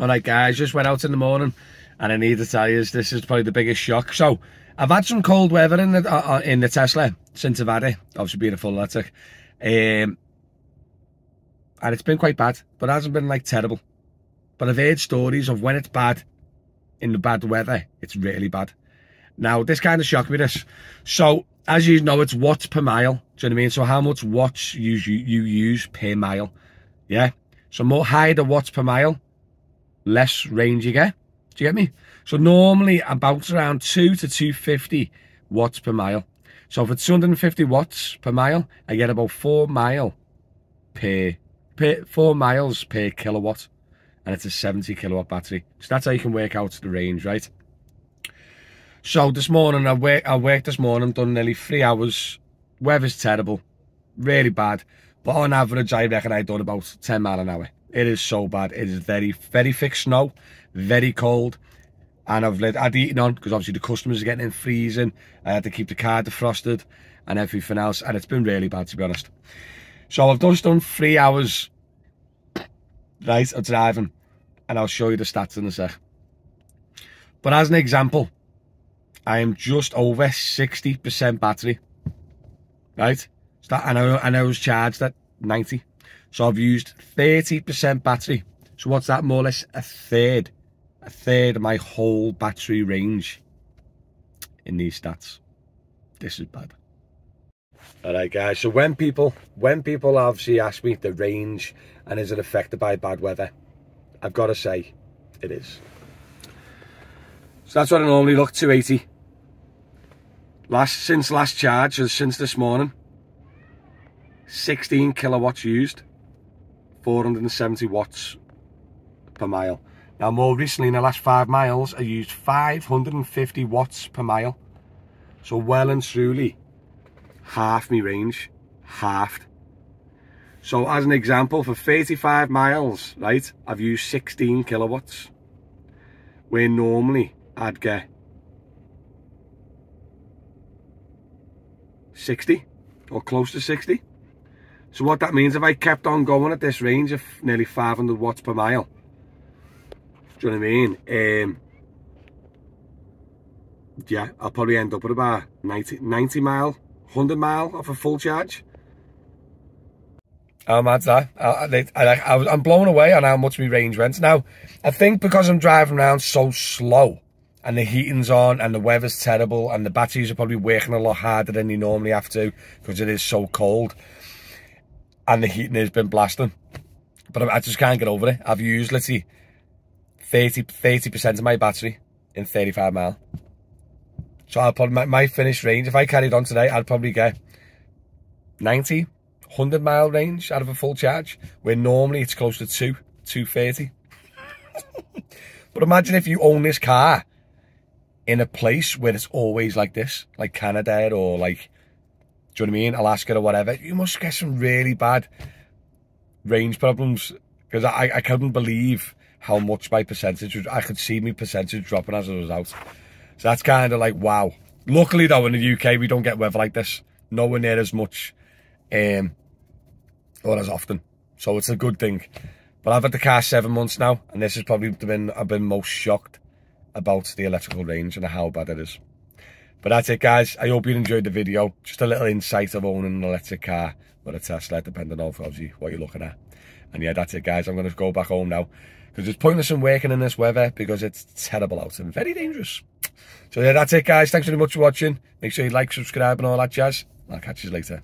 Alright guys, just went out in the morning and I need to tell you this is probably the biggest shock. So I've had some cold weather in the Tesla since I've had it, obviously being a full electric, and it's been quite bad, but it hasn't been like terrible. But I've heard stories of when it's bad in the bad weather, it's really bad. Now this kind of shocked me, this. So as you know, it's watts per mile. Do you know what I mean? So how much watts you use per mile? Yeah. So more higher the watts per mile, less range you get. Do you get me? So normally I bounce around 2 to 250 watts per mile. So if it's 250 watts per mile, I get about 4 miles per kilowatt, and it's a 70 kilowatt battery. So that's how you can work out the range, right? So this morning I worked this morning, done nearly 3 hours. Weather's terrible, really bad. But on average, I reckon I've done about 10 miles an hour. It is so bad. It is very, very thick snow, very cold. And I've had the heating on because obviously the customers are getting in freezing. I had to keep the car defrosted and everything else. And it's been really bad, to be honest. So I've just done 3 hours, right, of driving. And I'll show you the stats in a sec. But as an example, I am just over 60% battery, right? So that, and I was charged at 90. So I've used 30% battery. So what's that, more or less a third of my whole battery range in these stats. This is bad. All right guys, so when people obviously ask me the range and is it affected by bad weather, I've got to say it is. So that's what I normally look, 280. Since last charge, since this morning, 16 kilowatts used, 470 watts per mile. Now more recently, in the last 5 miles, I used 550 watts per mile. So well and truly, half my range, halved. So as an example, for 35 miles, right, I've used 16 kilowatts. Where normally I'd get 60 or close to 60. So what that means, if I kept on going at this range of nearly 500 watts per mile, do you know what I mean? Yeah, I'll probably end up at about 90 mile, 100 mile off a full charge. How mad's that? I'm blown away on how much my range went. Now, I think because I'm driving around so slow, and the heating's on, and the weather's terrible, and the batteries are probably working a lot harder than they normally have to, because it is so cold, and the heating has been blasting. But I just can't get over it. I've used literally 30% of my battery in 35 mile. So I'll probably, my finished range, if I carried on today, I'd probably get 90, 100 mile range out of a full charge, where normally it's close to 230. But imagine if you own this car in a place where it's always like this, like Canada or like, do you know what I mean, Alaska or whatever. You must get some really bad range problems, because I couldn't believe how much my percentage, I could see my percentage dropping as a result. So that's kind of like, wow. Luckily though, in the UK, we don't get weather like this. Nowhere near as much or as often. So it's a good thing. But I've had the car 7 months now, and this has probably been, I've been most shocked about the electrical range and how bad it is. But that's it guys. I hope you enjoyed the video. Just a little insight of owning an electric car with a Tesla, depending on obviously what you're looking at. And yeah, that's it guys. I'm going to go back home now, because it's pointless in working in this weather, because it's terrible out and very dangerous. So yeah, that's it guys. Thanks very much for watching. Make sure you like, subscribe and all that jazz. I'll catch you later.